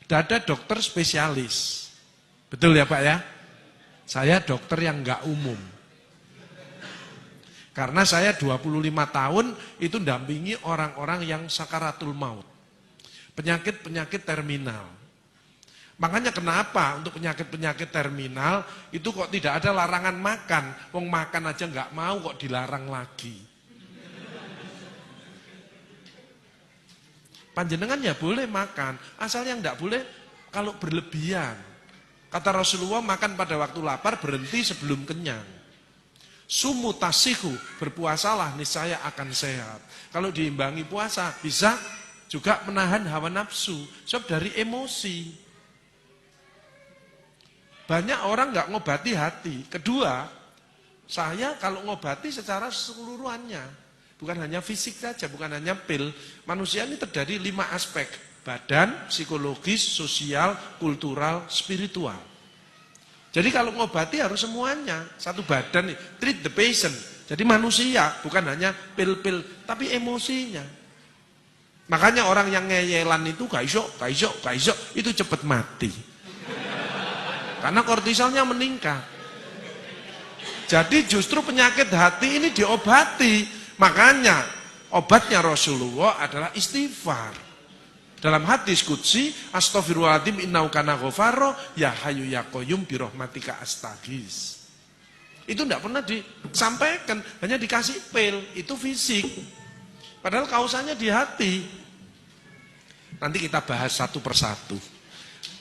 Tidak ada dokter spesialis. Betul ya Pak ya? Saya dokter yang enggak umum. Karena saya 25 tahun itu dampingi orang-orang yang sakaratul maut. Penyakit-penyakit terminal. Makanya kenapa untuk penyakit-penyakit terminal itu kok tidak ada larangan makan. Wong makan aja enggak mau kok dilarang lagi. Panjenengan ya boleh makan, asal yang enggak boleh kalau berlebihan. Kata Rasulullah, makan pada waktu lapar, berhenti sebelum kenyang. Sumu tasihu, berpuasalah niscaya akan sehat. Kalau diimbangi puasa, bisa juga menahan hawa nafsu. Sebab dari emosi. Banyak orang nggak ngobati hati. Kedua, saya kalau ngobati secara keseluruhannya. Bukan hanya fisik saja, bukan hanya pil. Manusia ini terdiri 5 aspek. Badan, psikologis, sosial, kultural, spiritual. Jadi kalau ngobati harus semuanya. Satu badan, treat the patient. Jadi manusia, bukan hanya pil-pil, tapi emosinya. Makanya orang yang ngeyelan itu gak iso, itu cepat mati. Karena kortisolnya meningkat. Jadi justru penyakit hati ini diobati. Makanya obatnya Rasulullah adalah istighfar. Dalam hadis qudsi, astaghfirullahaladzim innahu kana ghafarra, ya hayyu ya qayyum bi rahmatika astaghis. Itu enggak pernah disampaikan, hanya dikasih pil, itu fisik. Padahal kausanya di hati. Nanti kita bahas satu persatu.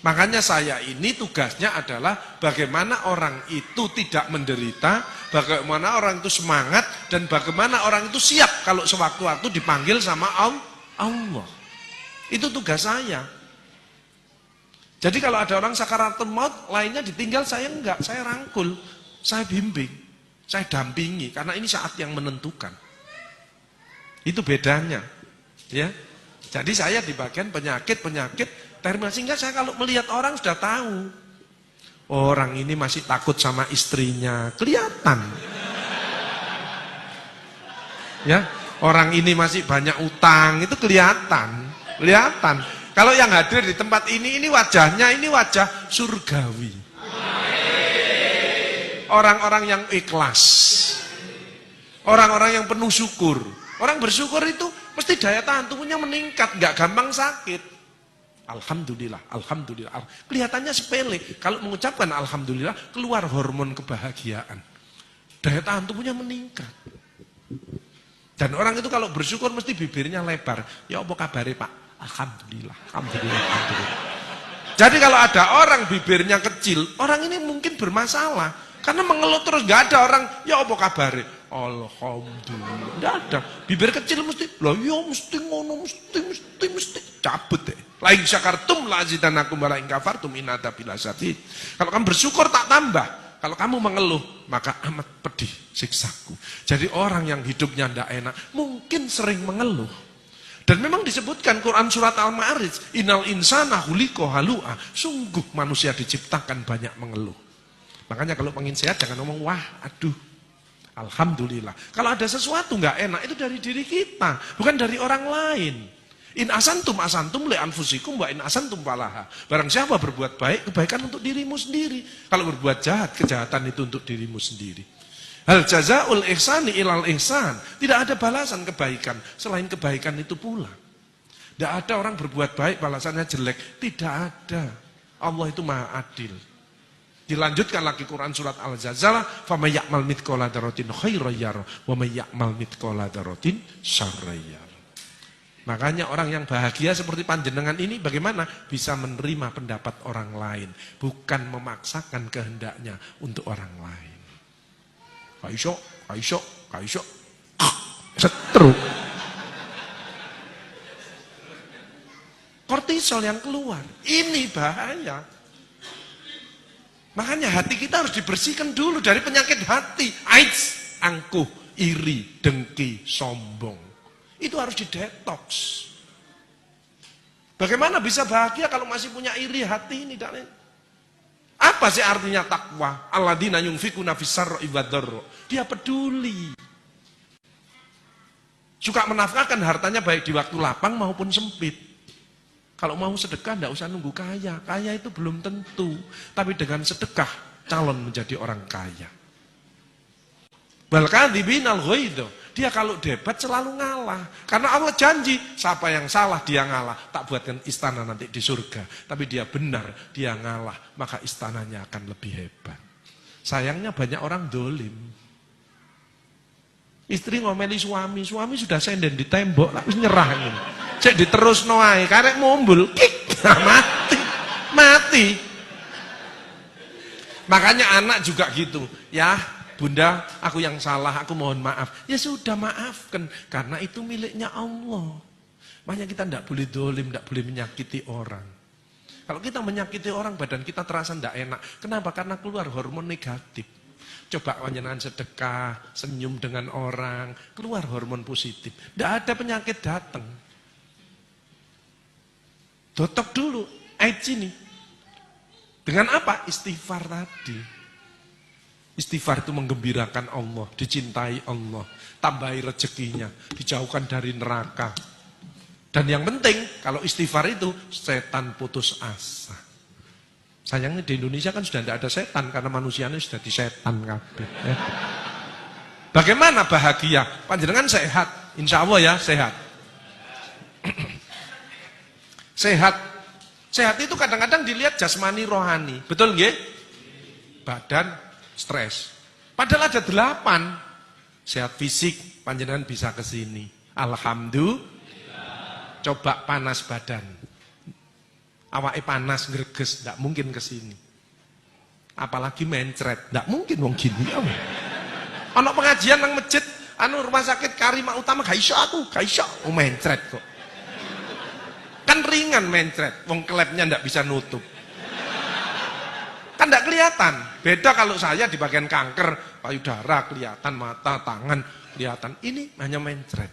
Makanya saya ini tugasnya adalah bagaimana orang itu tidak menderita, bagaimana orang itu semangat, dan bagaimana orang itu siap kalau sewaktu-waktu dipanggil sama Allah. Itu tugas saya. Jadi kalau ada orang sakaratul maut, lainnya ditinggal, saya enggak, saya rangkul, saya bimbing, saya dampingi, karena ini saat yang menentukan. Itu bedanya, ya. Jadi saya di bagian penyakit terminal, sehingga saya kalau melihat orang sudah tahu, orang ini masih takut sama istrinya, kelihatan. Ya, orang ini masih banyak utang, itu kelihatan. Kalau yang hadir di tempat ini wajahnya, ini wajah surgawi. Orang-orang yang ikhlas. Orang-orang yang penuh syukur. Orang bersyukur itu mesti daya tahan tubuhnya meningkat, nggak gampang sakit. Alhamdulillah. Kelihatannya sepele. Kalau mengucapkan alhamdulillah, keluar hormon kebahagiaan. Daya tahan tubuhnya meningkat. Dan orang itu kalau bersyukur mesti bibirnya lebar. Ya apa kabare Pak? Alhamdulillah. Jadi kalau ada orang bibirnya kecil, orang ini mungkin bermasalah. Karena mengeluh terus, gak ada orang, ya apa kabare? Alhamdulillah. Gak ada. Bibir kecil mesti, lah ya mesti ngono, mesti. Cabut deh. Lain syakartum la azidanakum wa la in kafartum in adzabi lasyadid. Kalau kamu bersyukur tak tambah. Kalau kamu mengeluh, maka amat pedih siksaku. Jadi orang yang hidupnya tidak enak, mungkin sering mengeluh. Dan memang disebutkan Quran surat Al-Ma'arij, innal insana khuliqa halu'a. Sungguh manusia diciptakan banyak mengeluh. Makanya kalau pengen sehat jangan ngomong wah, aduh. Alhamdulillah. Kalau ada sesuatu nggak enak itu dari diri kita, bukan dari orang lain. In asantum li anfusikum wa in asantum falaha. Barang siapa berbuat baik, kebaikan untuk dirimu sendiri. Kalau berbuat jahat, kejahatan itu untuk dirimu sendiri. Hal jazaul ihsani ilal ihsan. Tidak ada balasan kebaikan selain kebaikan itu pula. Tidak ada orang berbuat baik balasannya jelek. Tidak ada. Allah itu maha adil. Dilanjutkan lagi Quran surat Al-Zalzalah, "Faman ya'mal mithqala dzarratin khairan yarah wa may ya'mal mithqala dzarratin syarran yarah." Makanya orang yang bahagia seperti panjenengan ini bagaimana? Bisa menerima pendapat orang lain, bukan memaksakan kehendaknya untuk orang lain. Kaiso, setruk. Kortisol yang keluar, ini bahaya. Makanya hati kita harus dibersihkan dulu dari penyakit hati. AIDS, angkuh, iri, dengki, sombong. Itu harus didetoks. Bagaimana bisa bahagia kalau masih punya iri hati ini dan lain? Apa sih artinya takwa? Alladzina yunfikuna fis-sarra'i wad-dharra. Dia peduli. Suka menafkahkan hartanya baik di waktu lapang maupun sempit. Kalau mau sedekah tidak usah nunggu kaya. Kaya itu belum tentu. Tapi dengan sedekah calon menjadi orang kaya. Balkadzibin al-ghaidz. Dia kalau debat selalu ngalah. Karena Allah janji, siapa yang salah dia ngalah. Tak buatkan istana nanti di surga. Tapi dia benar, dia ngalah. Maka istananya akan lebih hebat. Sayangnya banyak orang dolim. Istri ngomeli suami sudah senden di tembok, tapi nyerah ini. Cek diterus noai, karek mumbul, kik, mati. Makanya anak juga gitu, ya bunda, aku yang salah, aku mohon maaf. Ya sudah maafkan, karena itu miliknya Allah. Makanya kita tidak boleh dolim, tidak boleh menyakiti orang. Kalau kita menyakiti orang, badan kita terasa tidak enak. Kenapa? Karena keluar hormon negatif. Coba panjenengan sedekah, senyum dengan orang, keluar hormon positif. Tidak ada penyakit datang. Dotok dulu, AIDS ini. Dengan apa? Istighfar tadi. Istighfar itu menggembirakan Allah, dicintai Allah, tambahi rezekinya, dijauhkan dari neraka. Dan yang penting, kalau istighfar itu, setan putus asa. Sayangnya di Indonesia kan sudah tidak ada setan, karena manusianya sudah disetan kabeh. Bagaimana bahagia? Panjenengan sehat, insya Allah ya sehat. Sehat itu kadang-kadang dilihat jasmani rohani. Betul nggih? Badan stres. Padahal ada 8. Sehat fisik, panjenengan bisa ke sini. Alhamdulillah. Coba panas badan. Awake panas greges, enggak mungkin ke sini. Apalagi mencret, enggak mungkin wong gini. Ana pengajian nang masjid, rumah sakit Karimah Utama gak iso aku, gak iso. Mencret kok. Kan ringan mencret, wong klepnya ndak bisa nutup. Kan ndak kelihatan. Beda kalau saya di bagian kanker, payudara kelihatan, mata, tangan kelihatan. Ini hanya mencret.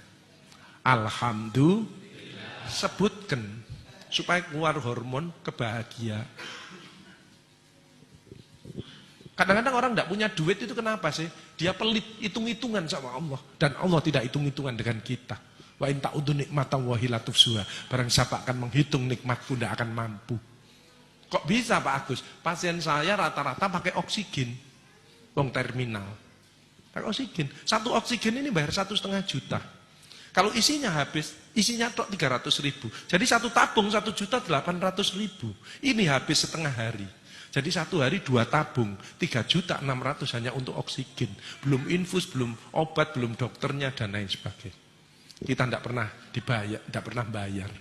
Alhamdulillah. Sebutkan supaya keluar hormon kebahagiaan. Kadang-kadang orang ndak punya duit itu kenapa sih? Dia pelit, hitung-hitungan sama Allah. Dan Allah tidak hitung-hitungan dengan kita. Wa in ta'udzu nikmatallahi la tuhsuha. Barang siapa akan menghitung nikmatku tidak akan mampu. Kok bisa Pak Agus? Pasien saya rata-rata pakai oksigen. Wong terminal. Pakai oksigen. Satu oksigen ini bayar 1,5 juta. Kalau isinya habis, isinya tok 300.000. Jadi satu tabung 1.800.000. Ini habis setengah hari. Jadi satu hari 2 tabung, 3.600.000 hanya untuk oksigen. Belum infus, belum obat, belum dokternya dan lain sebagainya. Kita tidak pernah dibayar, tidak pernah bayar.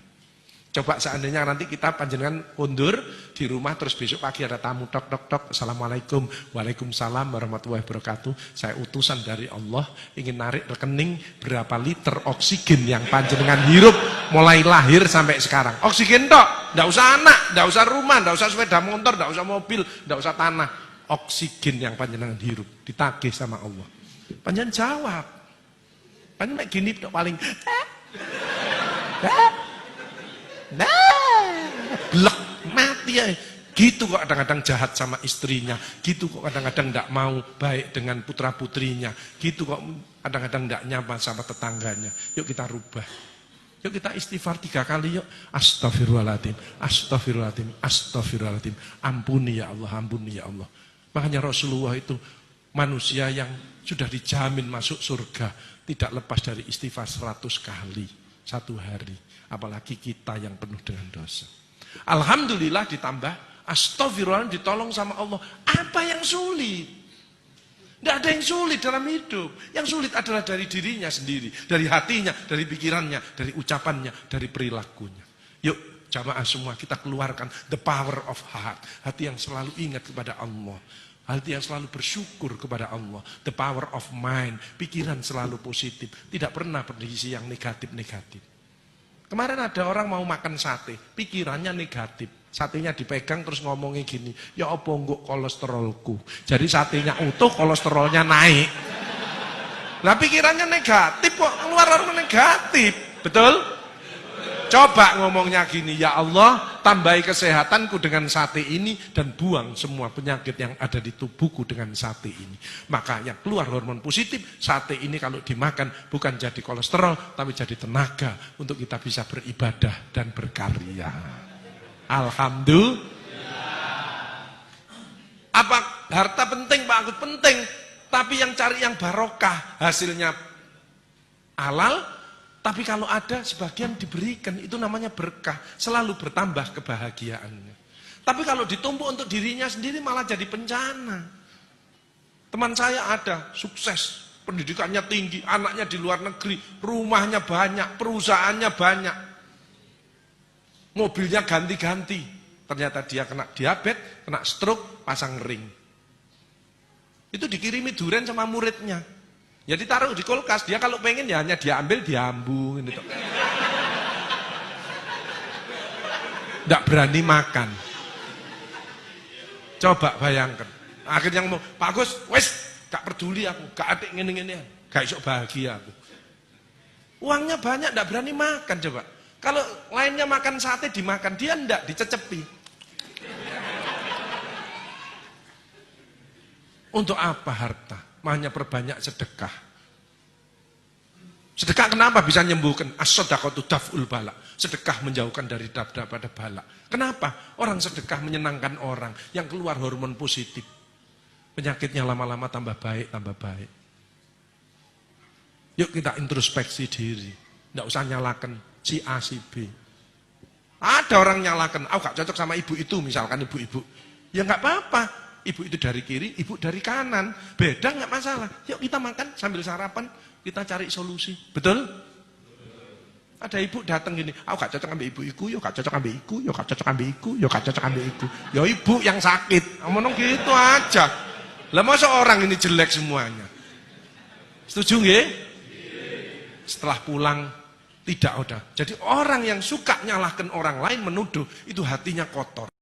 Coba seandainya nanti kita panjenengan undur di rumah terus besok pagi ada tamu tok tok tok, assalamualaikum, waalaikumsalam warahmatullahi wabarakatuh. Saya utusan dari Allah ingin narik rekening berapa liter oksigen yang panjenengan hirup mulai lahir sampai sekarang. Oksigen tok, tidak usah anak, tidak usah rumah, tidak usah sepeda motor, tidak usah mobil, tidak usah tanah. Oksigen yang panjenengan hirup ditagih sama Allah. Panjenengan jawab. Panjenengan gini paling blek mati ya. Gitu kok kadang-kadang jahat sama istrinya, gitu kok kadang-kadang tidak mau baik dengan putra-putrinya, gitu kok kadang-kadang tidak nyapa sama tetangganya. Yuk kita rubah. Yuk kita istighfar 3 kali yuk. Astagfirullahaladzim, astagfirullahaladzim, astagfirullahaladzim. Ampuni ya Allah, ampuni ya Allah. Makanya Rasulullah itu manusia yang sudah dijamin masuk surga, tidak lepas dari istighfar 100 kali satu hari. Apalagi kita yang penuh dengan dosa. Alhamdulillah ditambah astagfirullah, ditolong sama Allah. Apa yang sulit? Tidak ada yang sulit dalam hidup. Yang sulit adalah dari dirinya sendiri, dari hatinya, dari pikirannya, dari ucapannya, dari perilakunya. Yuk jamaah semua kita keluarkan the power of heart. Hati yang selalu ingat kepada Allah. Hati yang selalu bersyukur kepada Allah. The power of mind. Pikiran selalu positif. Tidak pernah berisi yang negatif-negatif. Kemarin ada orang mau makan sate, pikirannya negatif. Satenya dipegang terus ngomongnya gini, ya apa enggak kolesterolku. Jadi satenya utuh, kolesterolnya naik. Nah pikirannya negatif kok, keluar hormon negatif. Betul? Coba ngomongnya gini, ya Allah tambahi kesehatanku dengan sate ini dan buang semua penyakit yang ada di tubuhku dengan sate ini. Makanya keluar hormon positif, sate ini kalau dimakan bukan jadi kolesterol, tapi jadi tenaga untuk kita bisa beribadah dan berkarya. Alhamdulillah. Apa harta penting, Pak Agus? Penting. Tapi yang cari yang barokah, hasilnya halal, tapi kalau ada sebagian diberikan, itu namanya berkah, selalu bertambah kebahagiaannya. Tapi kalau ditumpuk untuk dirinya sendiri malah jadi bencana. Teman saya ada, sukses, pendidikannya tinggi, anaknya di luar negeri, rumahnya banyak, perusahaannya banyak, mobilnya ganti-ganti. Ternyata dia kena diabetes, kena stroke, pasang ring. Itu dikirimi durian sama muridnya. Ya ditaruh di kulkas, dia kalau pengen ya hanya diambil, diambung gitu. Nggak berani makan. Coba bayangkan. Akhirnya ngomong, Pak Agus, wes gak peduli aku, gak adik ngene-ngene, gak iso bahagia aku. Uangnya banyak, nggak berani makan coba. Kalau lainnya makan sate dimakan, dia ndak dicecepi. Untuk apa harta? Hanya perbanyak sedekah. Sedekah kenapa bisa menyembuhkan? As-shadaqatu daf'ul bala. Sedekah menjauhkan dari daripada bala. Kenapa? Orang sedekah menyenangkan orang yang keluar hormon positif. Penyakitnya lama-lama tambah baik, tambah baik. Yuk kita introspeksi diri. Nggak usah nyalakan si A, si B. Ada orang nyalakan, aku gak cocok sama ibu itu, misalkan ibu-ibu. Ya nggak apa-apa. Ibu itu dari kiri, ibu dari kanan. Beda nggak masalah. Yuk kita makan sambil sarapan, kita cari solusi. Betul? Ada ibu datang gini, aku gak cocok ambil ibu-iku, yuk gak cocok ambil iku, yuk gak cocok ambil iku, yuk gak cocok ambil iku. Ya ibu yang sakit. Ngomong gitu aja. Lah masa orang ini jelek semuanya? Setuju nggih? Setelah pulang tidak udah. Jadi orang yang suka nyalahkan orang lain, menuduh, itu hatinya kotor.